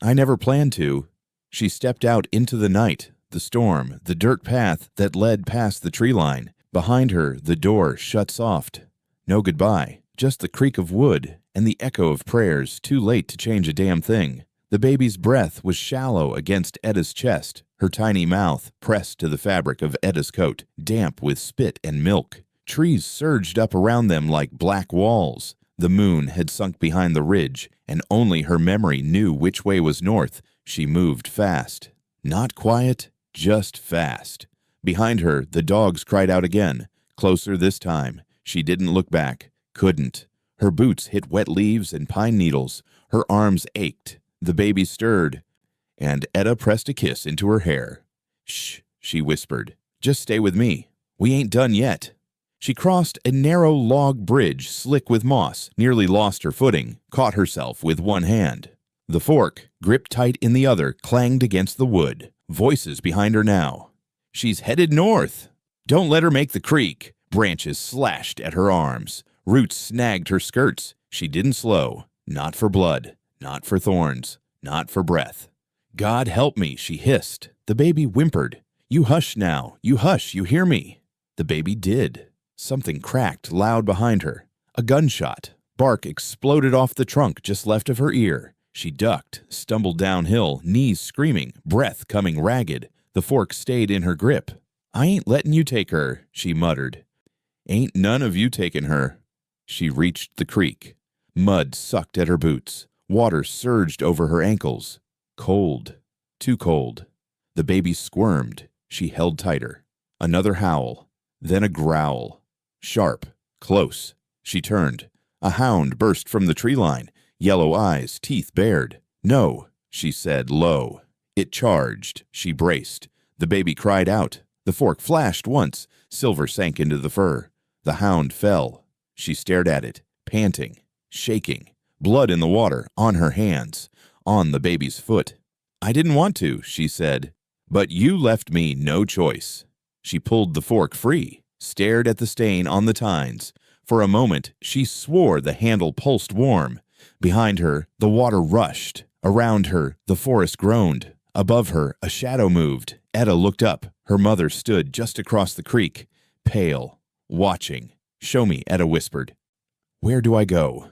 "I never planned to." She stepped out into the night, the storm, the dirt path that led past the tree line. Behind her, the door shut soft. No goodbye, just the creak of wood and the echo of prayers too late to change a damn thing. The baby's breath was shallow against Etta's chest, her tiny mouth pressed to the fabric of Etta's coat, damp with spit and milk. Trees surged up around them like black walls. The moon had sunk behind the ridge, and only her memory knew which way was north. She moved fast. Not quiet, just fast. Behind her, the dogs cried out again, closer this time. She didn't look back, couldn't. Her boots hit wet leaves and pine needles. Her arms ached. The baby stirred, and Etta pressed a kiss into her hair. "Shh," she whispered. "Just stay with me. We ain't done yet." She crossed a narrow log bridge slick with moss, nearly lost her footing, caught herself with one hand. The fork, gripped tight in the other, clanged against the wood. Voices behind her now. "She's headed north." "Don't let her make the creek." Branches slashed at her arms. Roots snagged her skirts. She didn't slow. Not for blood. Not for thorns. Not for breath. "God help me," she hissed. The baby whimpered. "You hush now. You hush. You hear me." The baby did. Something cracked loud behind her. A gunshot. Bark exploded off the trunk just left of her ear. She ducked, stumbled downhill, knees screaming, breath coming ragged. The fork stayed in her grip. "I ain't letting you take her," she muttered. "Ain't none of you taking her." She reached the creek. Mud sucked at her boots. Water surged over her ankles. Cold. Too cold. The baby squirmed. She held tighter. Another howl. Then a growl. Sharp. Close. She turned. A hound burst from the tree line. Yellow eyes, teeth bared. "No," she said low. It charged. She braced. The baby cried out. The fork flashed once. Silver sank into the fur. The hound fell. She stared at it, panting, shaking. Blood in the water, on her hands, on the baby's foot. "I didn't want to," she said. "But you left me no choice." She pulled the fork free, stared at the stain on the tines. For a moment, she swore the handle pulsed warm. Behind her, the water rushed. Around her, the forest groaned. Above her, a shadow moved. Etta looked up. Her mother stood just across the creek, pale, watching. "Show me," Etta whispered. "Where do I go?"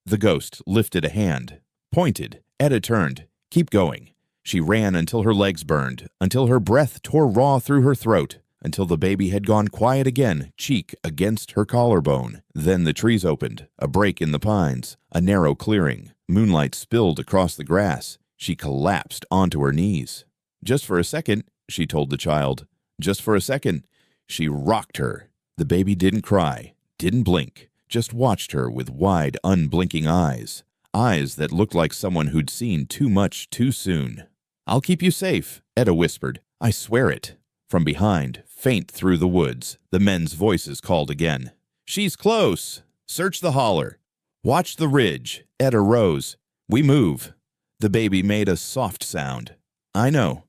The ghost lifted a hand, pointed. Etta turned. "Keep going." She ran until her legs burned, until her breath tore raw through her throat, until the baby had gone quiet again, cheek against her collarbone. Then the trees opened, a break in the pines, a narrow clearing. Moonlight spilled across the grass. She collapsed onto her knees. "Just for a second," she told the child. "Just for a second." She rocked her. The baby didn't cry, didn't blink, just watched her with wide, unblinking eyes. Eyes that looked like someone who'd seen too much too soon. "I'll keep you safe," Etta whispered. "I swear it." From behind, faint through the woods, the men's voices called again. "She's close! Search the holler! Watch the ridge!" Etta rose. "We move." The baby made a soft sound. "I know.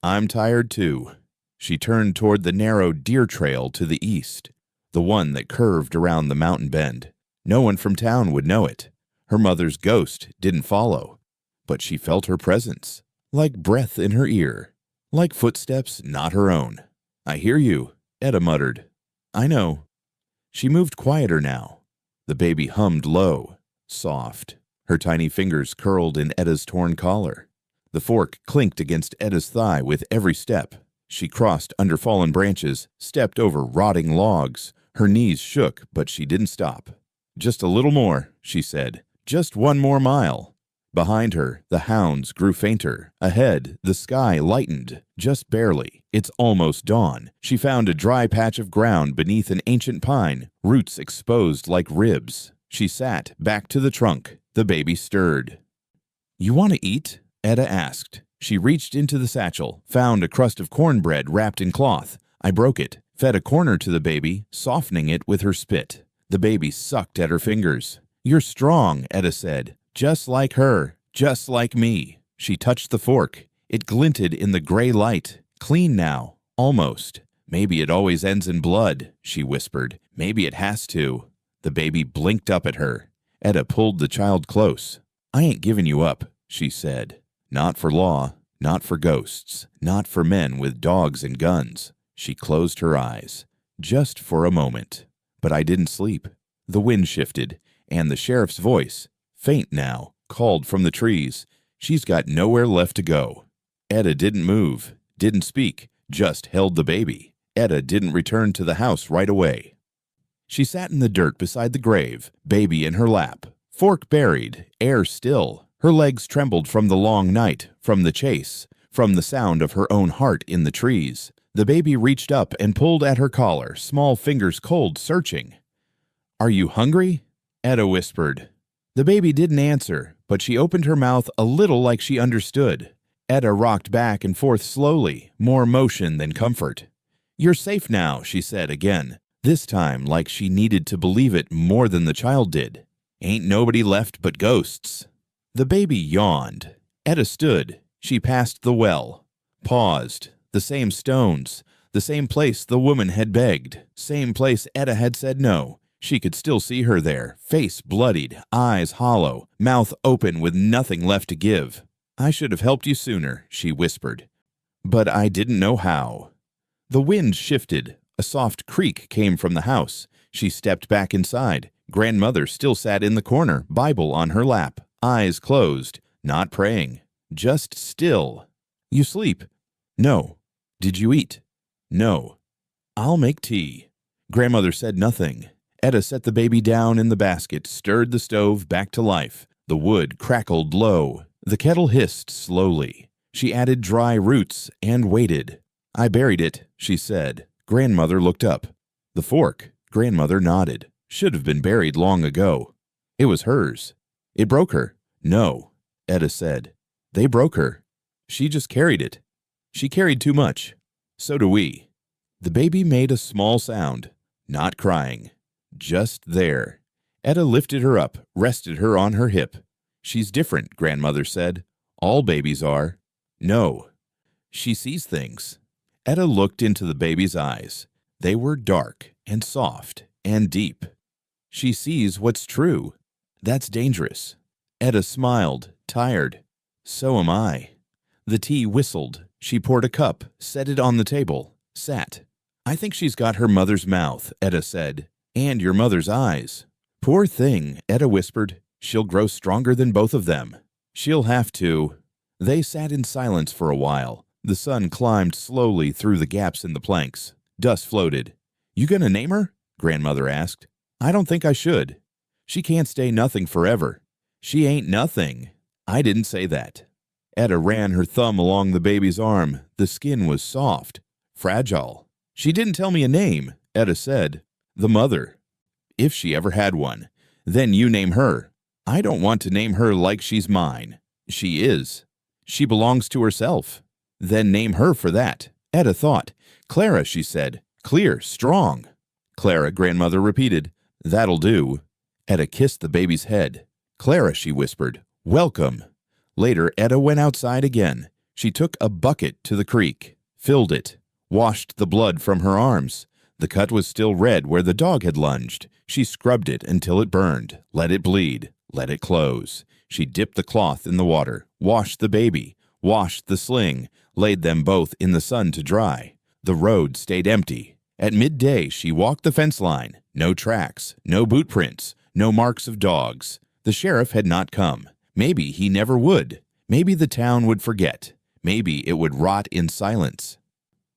I'm tired too." She turned toward the narrow deer trail to the east, the one that curved around the mountain bend. No one from town would know it. Her mother's ghost didn't follow, but she felt her presence, like breath in her ear, like footsteps not her own. "I hear you," Etta muttered. "I know." She moved quieter now. The baby hummed low, soft. Her tiny fingers curled in Etta's torn collar. The fork clinked against Etta's thigh with every step. She crossed under fallen branches, stepped over rotting logs. Her knees shook, but she didn't stop. "Just a little more," she said. "Just one more mile." Behind her, the hounds grew fainter. Ahead, the sky lightened, just barely. It's almost dawn. She found a dry patch of ground beneath an ancient pine, roots exposed like ribs. She sat back to the trunk. The baby stirred. "You want to eat?" Etta asked. She reached into the satchel, found a crust of cornbread wrapped in cloth. I broke it, fed a corner to the baby, softening it with her spit. The baby sucked at her fingers. "You're strong," Etta said. "Just like her, just like me." She touched the fork. It glinted in the gray light. Clean now, almost. "Maybe it always ends in blood," she whispered. "Maybe it has to." The baby blinked up at her. Etta pulled the child close. "I ain't giving you up," she said. "Not for law, not for ghosts, not for men with dogs and guns." She closed her eyes, just for a moment. But I didn't sleep. The wind shifted, and the sheriff's voice, faint now, called from the trees. "She's got nowhere left to go." Etta didn't move, didn't speak, just held the baby. Etta didn't return to the house right away. She sat in the dirt beside the grave, baby in her lap, fork buried, air still. Her legs trembled from the long night, from the chase, from the sound of her own heart in the trees. The baby reached up and pulled at her collar, small fingers cold, searching. "Are you hungry?" Etta whispered. The baby didn't answer, but she opened her mouth a little like she understood. Etta rocked back and forth slowly, more motion than comfort. "You're safe now," she said again, this time like she needed to believe it more than the child did. "Ain't nobody left but ghosts." The baby yawned. Etta stood. She passed the well, paused. The same stones, the same place the woman had begged, same place Etta had said no. She could still see her there, face bloodied, eyes hollow, mouth open with nothing left to give. "I should have helped you sooner," she whispered. "But I didn't know how." The wind shifted. A soft creak came from the house. She stepped back inside. Grandmother still sat in the corner, Bible on her lap, eyes closed, not praying, just still. "You sleep?" "No." "Did you eat?" "No." "I'll make tea." Grandmother said nothing. Etta set the baby down in the basket, stirred the stove back to life. The wood crackled low. The kettle hissed slowly. She added dry roots and waited. "I buried it," she said. Grandmother looked up. "The fork," Grandmother nodded. "Should have been buried long ago." "It was hers." "It broke her." "No," Etta said. "They broke her. She just carried it. She carried too much. So do we." The baby made a small sound, not crying. Just there. Etta lifted her up, rested her on her hip. "She's different," Grandmother said. "All babies are." "No." "She sees things." Etta looked into the baby's eyes. They were dark and soft and deep. "She sees what's true. That's dangerous." Etta smiled, tired. "So am I." The tea whistled. She poured a cup, set it on the table, sat. "I think she's got her mother's mouth," Etta said. "And your mother's eyes." "Poor thing," Etta whispered. "She'll grow stronger than both of them. She'll have to." They sat in silence for a while. The sun climbed slowly through the gaps in the planks. Dust floated. "You gonna name her?" Grandmother asked. "I don't think I should. She can't stay nothing forever." "She ain't nothing." "I didn't say that." Etta ran her thumb along the baby's arm. The skin was soft, fragile. "She didn't tell me a name," Etta said. "The mother. If she ever had one. Then you name her." "I don't want to name her like she's mine." "She is. She belongs to herself." "Then name her for that." Etta thought. "Clara," she said. "Clear, strong." "Clara," Grandmother repeated. "That'll do." Etta kissed the baby's head. "Clara," she whispered. "Welcome." Later, Etta went outside again. She took a bucket to the creek, filled it, washed the blood from her arms. The cut was still red where the dog had lunged. She scrubbed it until it burned, let it bleed, let it close. She dipped the cloth in the water, washed the baby, washed the sling, laid them both in the sun to dry. The road stayed empty. At midday, she walked the fence line. No tracks, no boot prints, no marks of dogs. The sheriff had not come. Maybe he never would. Maybe the town would forget. Maybe it would rot in silence.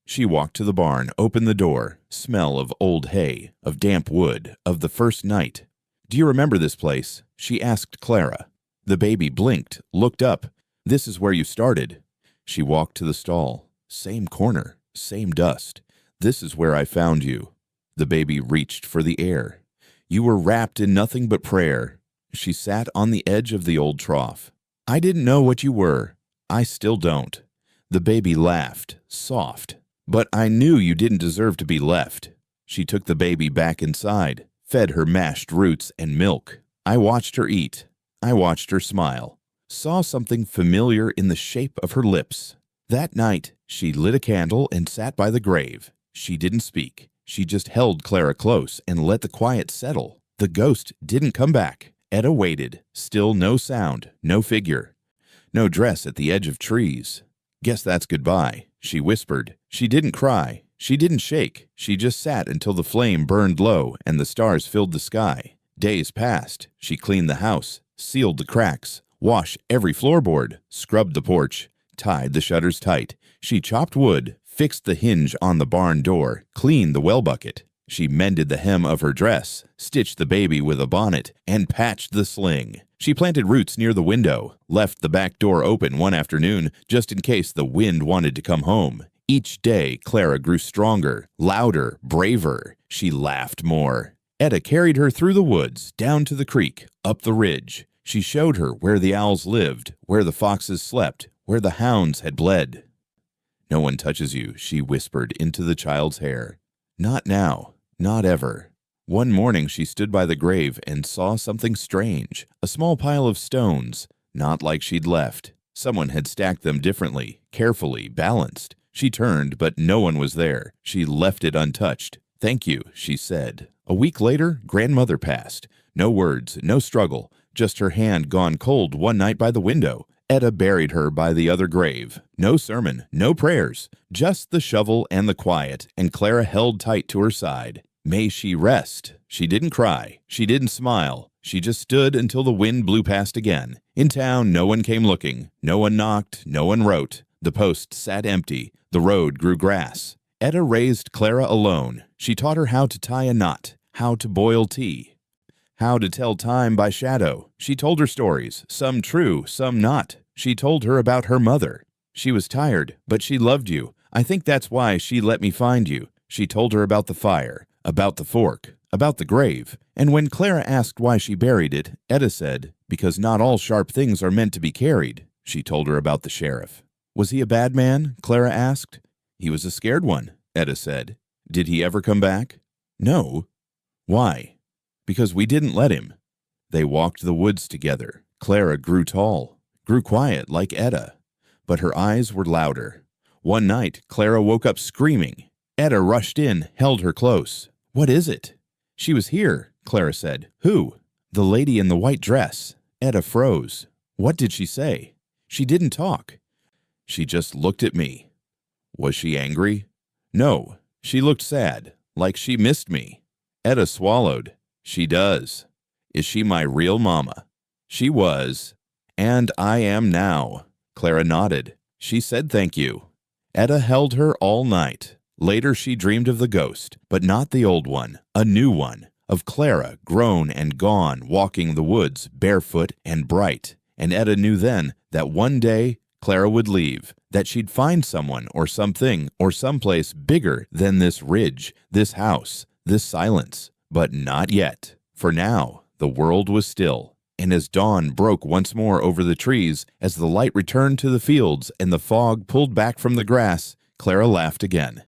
She walked to the barn, opened the door. Smell of old hay, of damp wood, of the first night. "Do you remember this place?" she asked Clara. The baby blinked, looked up. "This is where you started." She walked to the stall. "Same corner, same dust. This is where I found you." The baby reached for the air. "You were wrapped in nothing but prayer." She sat on the edge of the old trough. "I didn't know what you were. I still don't." The baby laughed, soft. "But I knew you didn't deserve to be left." She took the baby back inside, fed her mashed roots and milk. I watched her eat. I watched her smile. Saw something familiar in the shape of her lips. That night, she lit a candle and sat by the grave. She didn't speak. She just held Clara close and let the quiet settle. The ghost didn't come back. Etta waited. Still no sound, no figure. No dress at the edge of trees. "Guess that's goodbye," she whispered. She didn't cry. She didn't shake. She just sat until the flame burned low and the stars filled the sky. Days passed. She cleaned the house, sealed the cracks, washed every floorboard, scrubbed the porch, tied the shutters tight. She chopped wood, fixed the hinge on the barn door, cleaned the well bucket. She mended the hem of her dress, stitched the baby with a bonnet, and patched the sling. She planted roots near the window, left the back door open one afternoon just in case the wind wanted to come home. Each day, Clara grew stronger, louder, braver. She laughed more. Etta carried her through the woods, down to the creek, up the ridge. She showed her where the owls lived, where the foxes slept, where the hounds had bled. "No one touches you," she whispered into the child's hair. "Not now. Not ever." One morning she stood by the grave and saw something strange, a small pile of stones, not like she'd left. Someone had stacked them differently, carefully, balanced. She turned, but no one was there. She left it untouched. "Thank you," she said. A week later, Grandmother passed. No words, no struggle, just her hand gone cold one night by the window. Etta buried her by the other grave. No sermon, no prayers, just the shovel and the quiet, and Clara held tight to her side. May she rest. She didn't cry. She didn't smile. She just stood until the wind blew past again. In town, no one came looking. No one knocked. No one wrote. The post sat empty. The road grew grass. Etta raised Clara alone. She taught her how to tie a knot, how to boil tea, how to tell time by shadow. She told her stories, some true, some not. She told her about her mother. She was tired, but she loved you. I think that's why she let me find you. She told her about the fire, about the fork, about the grave. And when Clara asked why she buried it, Etta said, "Because not all sharp things are meant to be carried." She told her about the sheriff. "Was he a bad man?" Clara asked. "He was a scared one," Etta said. "Did he ever come back?" "No." "Why?" "Because we didn't let him." They walked the woods together. Clara grew tall, grew quiet like Etta, but her eyes were louder. One night, Clara woke up screaming. Etta rushed in, held her close. "What is it?" "She was here," Clara said. "Who?" "The lady in the white dress." Etta froze. "What did she say?" "She didn't talk. She just looked at me." "Was she angry?" "No. She looked sad, like she missed me." Etta swallowed. "She does." "Is she my real mama?" "She was. And I am now." Clara nodded. She said thank you. Etta held her all night. Later she dreamed of the ghost, but not the old one, a new one, of Clara, grown and gone, walking the woods, barefoot and bright. And Etta knew then that one day Clara would leave, that she'd find someone or something or someplace bigger than this ridge, this house, this silence. But not yet. For now, the world was still. And as dawn broke once more over the trees, as the light returned to the fields and the fog pulled back from the grass, Clara laughed again.